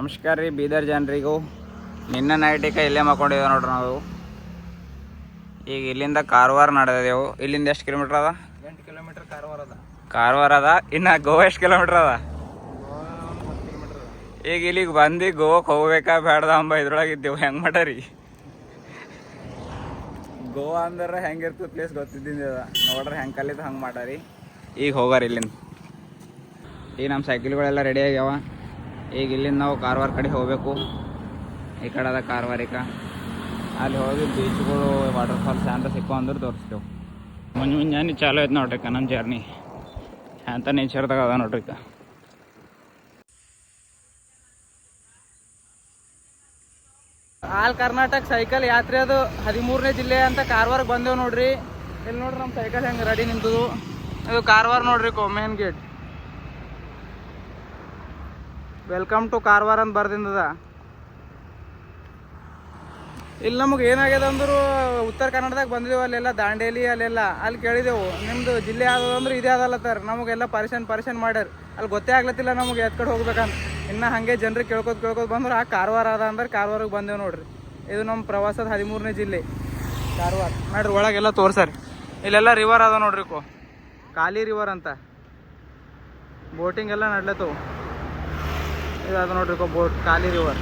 ನಮಸ್ಕಾರ ರೀ ಬೀದರ್ ಜನರಿಗೂ. ನಿನ್ನೆ ನೈಟಿಗೆ ಇಲ್ಲೇ ಮಕ್ಕೊಂಡಿದ್ದೇವೆ ನೋಡ್ರಿ ನಾವು. ಈಗ ಇಲ್ಲಿಂದ ಕಾರವಾರ ನಡೆದೇವು. ಇಲ್ಲಿಂದ ಎಷ್ಟು ಕಿಲೋಮೀಟ್ರ್ ಅದ? 8 ಕಿಲೋಮೀಟರ್ ಕಾರವಾರ ಅದ. ಕಾರವಾರ ಅದ. ಇನ್ನು ಗೋವಾ ಎಷ್ಟು ಕಿಲೋಮೀಟ್ರ್ ಅದ? ಗೋವಾ 10 ಕಿಲೋಮೀಟರ್ ಅದ. ಈಗ ಇಲ್ಲಿಗೆ ಬಂದು ಗೋವಾಕ್ಕೆ ಹೋಗ್ಬೇಕಾ ಬೇಡ್ದ ಅಂಬ ಇದ್ರೊಳಗೆ ಇದ್ದೇವು. ಹೆಂಗೆ ಮಾಡರಿ ಗೋವಾ ಅಂದ್ರೆ ಹೆಂಗಿರ್ತದೆ ಪ್ಲೇಸ್ ಗೊತ್ತಿದ್ದೀನಿ ಅದ ನೋಡ್ರಿ. ಹೆಂಗೆ ಕಲಿತು ಹಂಗೆ ಮಾಡಾರಿ. ಈಗ ಹೋಗಾರ ಇಲ್ಲಿಂದ. ಈಗ ನಮ್ಮ ಸೈಕಲ್ಗಳೆಲ್ಲ ರೆಡಿ ಆಗ್ಯಾವ. ಈಗ ಇಲ್ಲಿಂದ ನಾವು ಕಾರವಾರ ಕಡೆ ಹೋಗಬೇಕು. ಈ ಕಡೆ ಅದ ಕಾರವಾರಿಕ. ಅಲ್ಲಿ ಹೋಗಿ ಬೀಚ್ಗಳು ವಾಟರ್ ಫಾಲ್ಸ್ ಏನಾರ ಸಿಕ್ಕೋ ಅಂದ್ರೆ ತೋರಿಸ್ತೇವೆ. ಮುಂಜಾನೆ ಚಾಲು ಆಯ್ತು ನೋಡ್ರಿ ನನ್ನ ಜರ್ನಿ. ಅಂತ ನೇಚರ್ದಾಗ ಅದ ನೋಡ್ರಿ. ಆಲ್ ಕರ್ನಾಟಕ ಸೈಕಲ್ ಯಾತ್ರೆ ಅದು 13ನೇ ಜಿಲ್ಲೆ ಅಂತ ಕಾರವಾರಕ್ಕೆ ಬಂದೇವು ನೋಡ್ರಿ. ಇಲ್ಲಿ ನೋಡ್ರಿ ನಮ್ಮ ಸೈಕಲ್ ಹೆಂಗೆ ರೆಡಿ ನಿಂತದು. ಇದು ಕಾರವಾರ ನೋಡ್ರಿ main gate. Welcome to Karwar ಅಂತ ಬರ್ದಿಂದದ. ಇಲ್ಲಿ ನಮಗೆ ಏನಾಗ್ಯದ ಅಂದ್ರು ಉತ್ತರ ಕನ್ನಡದಾಗ ಬಂದಿದ್ದೇವೆ. ಅಲ್ಲೆಲ್ಲ ದಾಂಡೇಲಿ ಅಲ್ಲೆಲ್ಲ ಅಲ್ಲಿ ಕೇಳಿದೆವು ನಿಮ್ಮದು ಜಿಲ್ಲೆ ಯಾವುದಂದ್ರೆ ಇದೇ ಅದಲ್ಲತ್ತಾರ. ನಮಗೆಲ್ಲ ಪರಿಶನ್ ಮಾಡ್ಯಾರ. ಅಲ್ಲಿ ಗೊತ್ತೇ ಆಗ್ಲತ್ತಿಲ್ಲ ನಮಗೆ ಎತ್ ಕಡೆ ಹೋಗ್ಬೇಕಂತ. ಇನ್ನು ಹಾಗೆ ಜನರಿಗೆ ಕೇಳ್ಕೊತ ಬಂದ್ರೆ ಆ ಕಾರವಾರ ಅದ ಅಂದ್ರೆ ಕಾರವಾರಕ್ಕೆ ಬಂದೇವು ನೋಡ್ರಿ. ಇದು ನಮ್ಮ ಪ್ರವಾಸದ 13ನೇ ಜಿಲ್ಲೆ ಕಾರವಾರ. ನೋಡ್ರಿ ಒಳಗೆಲ್ಲ ತೋರ್ಸಾರಿ. ಇಲ್ಲೆಲ್ಲ ರಿವರ್ ಅದ ನೋಡ್ರಿ. ಕಾಲಿ ರಿವರ್ ಅಂತ ಬೋಟಿಂಗ್ ಎಲ್ಲ ನಡ್ಲತ್ತವು. ಇದು ಅದ ನೋಡ್ರಿ ಬೋಟ್ ಕಾಲಿ ರಿವರ್.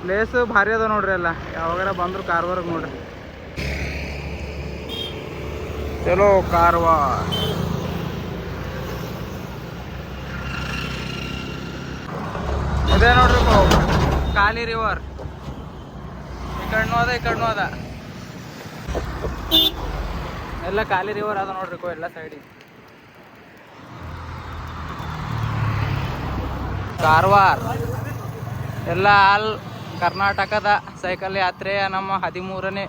ಪ್ಲೇಸ್ ಭಾರಿ ಅದ ನೋಡ್ರಿ. ಎಲ್ಲ ಯಾವಾಗಾರ ಬಂದ್ರು ಕಾರವಾರಕ್ಕೆ ನೋಡ್ರಿ. ಚಲೋ ಕಾರವಾರ. ಇದೇ ನೋಡ್ರಿ ಕಾಲಿ ರಿವರ್. ಈ ಕಡೆನೂ ಅದ ಈ ಕಡೆನೂ ಅದ. ಎಲ್ಲ ಕಾಲಿ ರಿವರ್ ಅದ ನೋಡ್ರಿ ಎಲ್ಲ ಸೈಡಿಗೆ. ಕಾರವಾರ ಎಲ್ಲ ಆಲ್ ಕರ್ನಾಟಕದ ಸೈಕಲ್ ಯಾತ್ರೆಯ ನಮ್ಮ 13ನೇ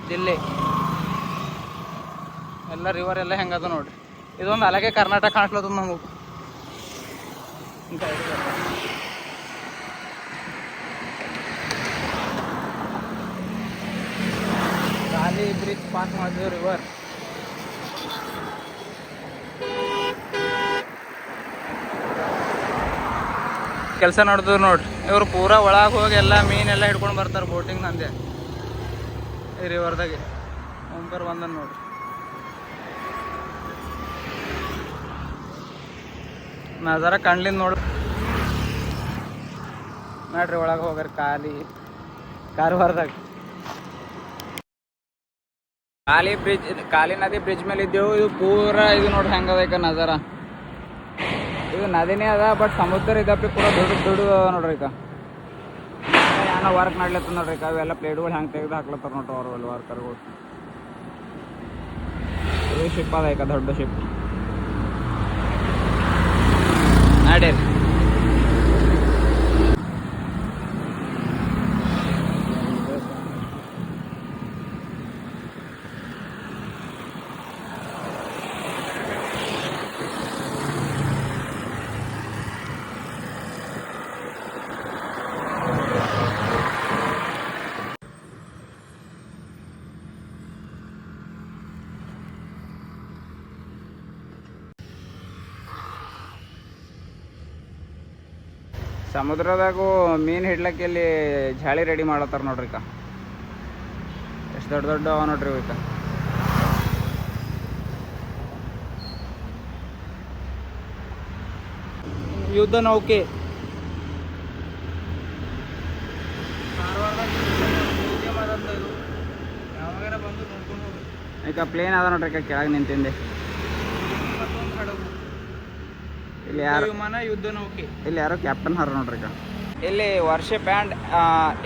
ಜಿಲ್ಲೆ. ಎಲ್ಲ ರಿವರ್ ಎಲ್ಲ ಹೆಂಗದ ನೋಡ್ರಿ. ಇದೊಂದು ಅಲಗೆ ಕರ್ನಾಟಕ ಕಾಣಿಸ್ಲತ್ತದ ನಮಗೆ. ಖಾಲಿ ಬ್ರಿಡ್ಜ್ ಪಾಸ್ ಮಾಡಿದ್ವಿ ರಿವರ್. ಕೆಲಸ ನೋಡಿದ್ರು ನೋಡ್ರಿ. ಇವ್ರು ಪೂರಾ ಒಳಗೆ ಹೋಗಿ ಎಲ್ಲ ಮೀನೆಲ್ಲ ಹಿಡ್ಕೊಂಡು ಬರ್ತಾರೆ ಬೋಟಿಂಗ್ ನಂದೆ ಈ ರಿವರ್ದಾಗೆ. ಓಂಕರ್ ಬಂದನ್ ನೋಡ್ರಿ. ನಜಾರ ಕಣ್ಲಿಂದ ನೋಡ್ರಿ. ನೋಡ್ರಿ ಒಳಗೆ ಹೋಗ್ರಿ ಕಾರವಾರದಾಗ ಕಾಲಿ ನದಿ ಬ್ರಿಡ್ಜ್ ಮೇಲೆ ಇದ್ದೇವು. ಇದು ಪೂರಾ ಇದು ನೋಡ್ರಿ ಹೆಂಗದ ಈಗ ನಜಾರ. ಇದು ನದಿನೇ ಅದ ಬಟ್ ಸಮುದ್ರ ಇದಪ್ಪಿ ಪೂರಾ ದೊಡ್ಡ ನೋಡ್ರಿ. ಈಗ ಏನೋ ವರ್ಕ್ ಮಾಡ್ಲತ್ತ ನೋಡ್ರಿ. ಅವೆಲ್ಲ ಪ್ಲೇಟ್ಗಳು ಹೆಂಗೆ ತೆಗೆದು ಹಾಕ್ಲತ್ತಾರ ನೋಡ್ರಿ ಅವ್ರು ಅಲ್ಲಿ ವರ್ಕರ್ಗಳು. ಇದು ಶಿಪ್ ಅದ ಈಗ ದೊಡ್ಡ ಶಿಪ್ ನಡೀರಿ. ಸಮುದ್ರದಾಗೂ ಮೀನು ಹಿಡ್ಲಕ್ಕೆ ಇಲ್ಲಿ ಜಾಳಿ ರೆಡಿ ಮಾಡತ್ತಾರ ನೋಡ್ರಿ. ಈಗ ಎಷ್ಟು ದೊಡ್ಡ ಅವ ನೋಡ್ರಿ. ಈಗ ಯುದ್ಧ ನೌಕೆ ಈಗ ಪ್ಲೇನ್ ಅದ ನೋಡ್ರಿ. ಈಗ ಕೆಳಗೆ ನಿಂತಿಂದೆ. ಇಲ್ಲಿ ಯಾರು ವಿಮಾನ ಯುದ್ಧ ನೌಕೆ. ಇಲ್ಲಿ ಯಾರೋ ಕ್ಯಾಪ್ಟನ್ ಹರ ನೋಡ್ರಿ. ಈಗ ಇಲ್ಲಿ ವರ್ಷಿಪ್ ಆ್ಯಂಡ್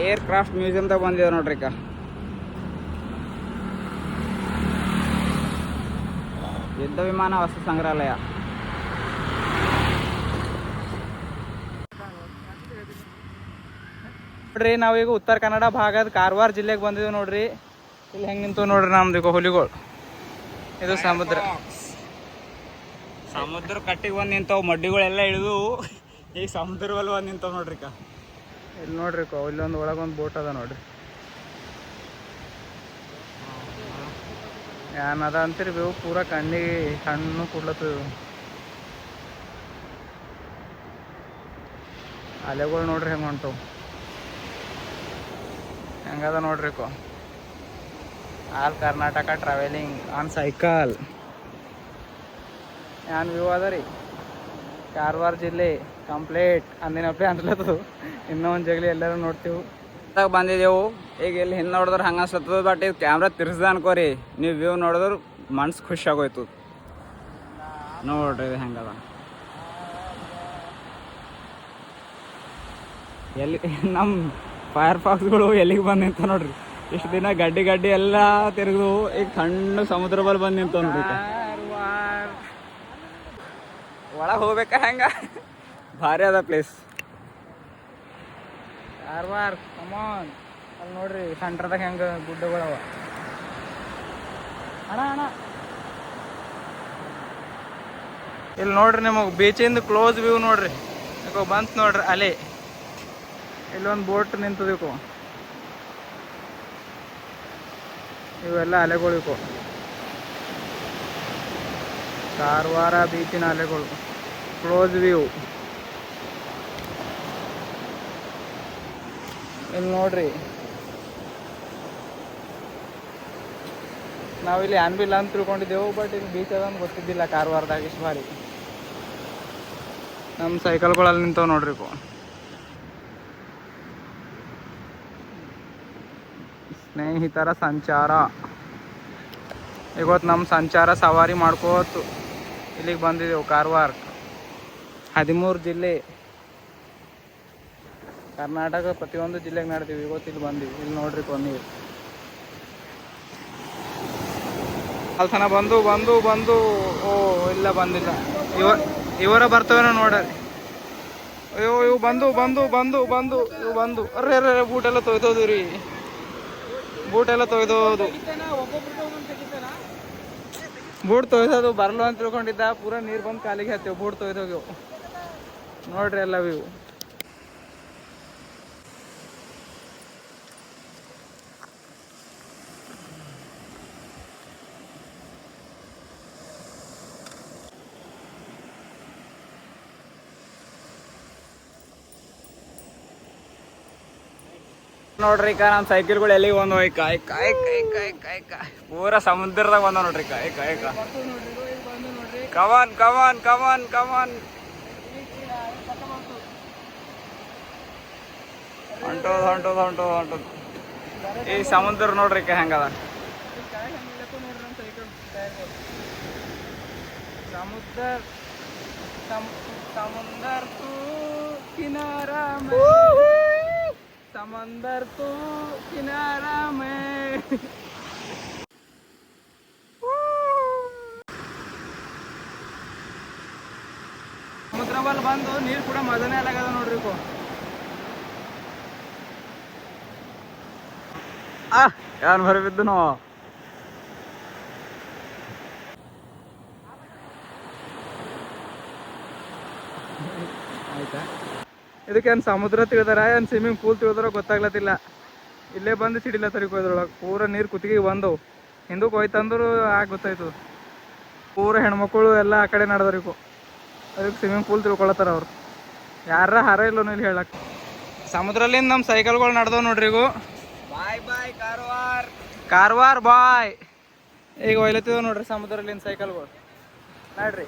ಏರ್ ಕ್ರಾಫ್ಟ್ ಮ್ಯೂಸಿಯಮ್ದಾಗ ಬಂದಿದೆ ನೋಡ್ರಿ. ಈಗ ಯುದ್ಧ ವಿಮಾನ ವಸ್ತು ಸಂಗ್ರಹಾಲಯ. ನೋಡ್ರಿ ನಾವೀಗ ಉತ್ತರ ಕನ್ನಡ ಭಾಗದ ಕಾರವಾರ ಜಿಲ್ಲೆಗೆ ಬಂದಿದ್ದೀವಿ ನೋಡ್ರಿ. ಇಲ್ಲಿ ಹೆಂಗೆ ನಿಂತು ನೋಡ್ರಿ ನಮ್ದು ಈಗ ಹುಲಿಗಳು. ಇದು ಸಮುದ್ರ ಕಟ್ಟಿಗೆ ಬಂದು ನಿಂತಾವು. ಮಡ್ಡಿಗಳೆಲ್ಲ ಇಳಿದು ಈಗ ಸಮುದ್ರವಲ್ಲಿ ಬಂದು ನಿಂತಾವ ನೋಡ್ರಿ. ಈಗ ಇಲ್ಲಿ ನೋಡ್ರಿ ಇಲ್ಲೊಂದು ಒಳಗೊಂದು ಬೋಟ್ ಅದ ನೋಡ್ರಿ. ಏನದ ಅಂತೀರಿ ಬೇವು ಪೂರಾ ಕಣ್ಣಿಗೆ ಹಣ್ಣು ಕೊಡ್ಲತ್ತದ. ಅಲೆಗಳು ನೋಡ್ರಿ ಹೆಂಗೆ ಹೊಂಟವು, ಹೆಂಗದ ನೋಡ್ರಿ all Karnataka travelling on cycle. ಏನ್ ವ್ಯೂ ಅದ ರೀ, ಕಾರವಾರ ಜಿಲ್ಲೆ ಕಂಪ್ಲೀಟ್ ಅಂದಿನಪ್ಪೆ ಅನ್ಲತ್ತದು. ಇನ್ನೂ ಒಂದು ಜಗಲಿ ಎಲ್ಲರೂ ನೋಡ್ತೀವಿ. ಬಂದಿದ್ದೆವು ಈಗ ಇಲ್ಲಿ ಹಿಂದೆ ನೋಡಿದ್ರೆ ಹಂಗೆ ಅನ್ಸತ್ತದ. ಬಟ್ ಇದು ಕ್ಯಾಮ್ರಾ ತಿರ್ಸ್ದ ಅನ್ಕೋರಿ, ನೀವು ವ್ಯೂ ನೋಡಿದ್ರೆ ಮನ್ಸು ಖುಷಿ ಆಗೋಯ್ತು. ನೋಡ್ರಿ ಇದು ಹೆಂಗದ, ಎಲ್ಲಿ ನಮ್ಮ ಫೈರ್ ಫಾಕ್ಸ್ಗಳು ಎಲ್ಲಿಗೆ ಬಂದು ನಿಂತ ನೋಡ್ರಿ. ಇಷ್ಟು ದಿನ ಗಡ್ಡಿ ಎಲ್ಲ ತಿರುಗಿದು ಈಗ ಸಣ್ಣ ಸಮುದ್ರ ಬಲ್ ಬಂದು ನಿಂತ ನೋಡ್ರಿ. ಒಳಗೆ ಹೋಗ್ಬೇಕಾ ಹೆಂಗ ಭಾರಿ ಅದ ಪ್ಲೇಸ್ ಕಾರವಾರ. ಕಮಾನ್, ಅಲ್ಲಿ ನೋಡ್ರಿ ಸೆಂಟ್ರದಾಗ ಹೆಂಗೆ ಗುಡ್ಡಗಳವ. ಅಣ್ಣ ಇಲ್ಲಿ ನೋಡ್ರಿ ನಿಮಗೆ ಬೀಚಿಂದ ಕ್ಲೋಸ್ ವ್ಯೂ ನೋಡ್ರಿ. ಬಂತು ನೋಡ್ರಿ ಅಲೆ, ಇಲ್ಲೊಂದು ಬೋಟ್ ನಿಂತದಕ್ಕೋ, ಇವೆಲ್ಲ ಅಲೆಗಳು. ಕಾರವಾರ ಬೀಚಿನ ಅಲೆಗಳು, ಕ್ಲೋಸ್ ವ್ಯೂ. ಇಲ್ಲಿ ನೋಡ್ರಿ, ನಾವಿಲ್ಲಿ ಆನ್ಬಿಲ್ಲ ಅಂತ ತಿಳ್ಕೊಂಡಿದ್ದೆವು, ಬಟ್ ಇಲ್ಲಿ ಬೀಚ್ ಅದ ಅಂತ ಗೊತ್ತಿದ್ದಿಲ್ಲ ಕಾರವಾರದಾಗ ಇಷ್ಟು ಭಾರಿ. ನಮ್ಮ ಸೈಕಲ್ಗಳಲ್ಲಿ ನಿಂತವು ನೋಡ್ರಿ. ಸ್ನೇಹಿತರ ಸಂಚಾರ, ಇವತ್ತು ನಮ್ಮ ಸಂಚಾರ ಸವಾರಿ ಮಾಡ್ಕೋತು ಇಲ್ಲಿಗೆ ಬಂದಿದ್ದೆವು. ಕಾರವಾರ 13 ಜಿಲ್ಲೆ, ಕರ್ನಾಟಕ ಪ್ರತಿಯೊಂದು ಜಿಲ್ಲೆಗೆ ಮಾಡ್ತೀವಿ. ಇವತ್ತು ಇಲ್ಲಿ ಬಂದೀವಿ. ಇಲ್ಲಿ ನೋಡ್ರಿ ನೀರು ಅಲ್ಸನ ಬಂದು ಓ ಇಲ್ಲ ಬಂದಿಲ್ಲ. ಇವರ ಬರ್ತವೇನೋ ನೋಡ್ರಿ. ಅಯ್ಯೋ ಇವು ಬಂದು ಅರ್ರೆ ಬೂಟೆಲ್ಲ ತೊಯ್ದೋದು ರೀ, ಬೂಟೆಲ್ಲ ತೊಯ್ದೋದು. ಬೂಟ್ ತೊಯ್ದೋದು ಬರಲು ಅಂತ ತಿಳ್ಕೊಂಡಿದ್ದ, ಪೂರ ನೀರು ಬಂದು ಕಾಲಿಗೆ ಹತ್ತೇವು, ಬೂಟ್ ತೊಯ್ದೋಗ್ಯವು ನೋಡ್ರಿ ಎಲ್ಲ ವ್ಯೂ. ನೋಡ್ರಿ ನಮ್ಮ ಸೈಕಲ್ಗಳು ಎಲ್ಲಿಗೆ ಬಂದವ, ಕಾಯ್ ಕಾಯ್ ಕಾಯ್ ಕಾಯ್ ಕಾಯ್ ಕಾಯ್ ಪೂರ ಸಮುದ್ರದಾಗ ಬಂದವ ನೋಡ್ರಿ. ಕಾಯ್ ಕಾಯ್ ಕಾಯ್ ಕಮಾನ್ ಕಮಾನ್ ಕಮಾನ್ ಕಮಾನ್ ಹೊಂಟೋದು. ಈ ಸಮುದ್ರ ನೋಡ್ರಿ ಹೆಂಗದ. ಸಮುದ್ರ ತೂ ಕಿನಾರಾ समंदर तो किनारा में. ಸಮುದ್ರ ಬಲ್ ಬಂದು ನೀರು ಕೂಡ ಮಜಾನೇ ಅಲ್ಲಾಗದ ನೋಡ್ರಿ. ಯಾರು ಬರಬಿದ್ದು ನಾವು ಆಯ್ತಾ. ಇದಕ್ಕೇನು ಸಮುದ್ರ ತಿಳಿದಾರ ಏನು ಸ್ವಿಮ್ಮಿಂಗ್ ಪೂಲ್ ತಿಳಿದಾರ ಗೊತ್ತಾಗ್ಲತ್ತಿಲ್ಲ. ಇಲ್ಲೇ ಬಂದು ಸಿಡಿಲತ್ತರಿಗೆ ಹೋಯ್ದ್ರೊಳಗೆ ಪೂರ ನೀರು ಕುತ್ತಿಗೆ ಬಂದವು. ಹಿಂದಕ್ಕೆ ಹೋಯ್ತಂದ್ರು ಗೊತ್ತಾಯ್ತು. ಪೂರ ಹೆಣ್ಮಕ್ಳು ಎಲ್ಲ ಆ ಕಡೆ ನಡೆದವ್ರಿಗೂ. ಅದಕ್ಕೆ ಸ್ವಿಮ್ಮಿಂಗ್ ಪೂಲ್ ತಿಳ್ಕೊಳತ್ತಾರ ಅವ್ರು. ಯಾರ ಹಾರ ಇಲ್ಲೋ ಇಲ್ಲಿ ಹೇಳಕ್ಕೆ. ಸಮುದ್ರಲ್ಲಿಂದ ನಮ್ಮ ಸೈಕಲ್ಗಳು ನಡೆದವು ನೋಡ್ರಿ. ಬಾಯ್ ಬಾಯ್ ಕಾರವಾರ ಬಾಯ್. ಈಗ ಒಯ್ಲತ್ತಿದವು ನೋಡ್ರಿ ಸಮುದ್ರಲ್ಲಿಂದ ಸೈಕಲ್ಗಳು. ನೋಡ್ರಿ.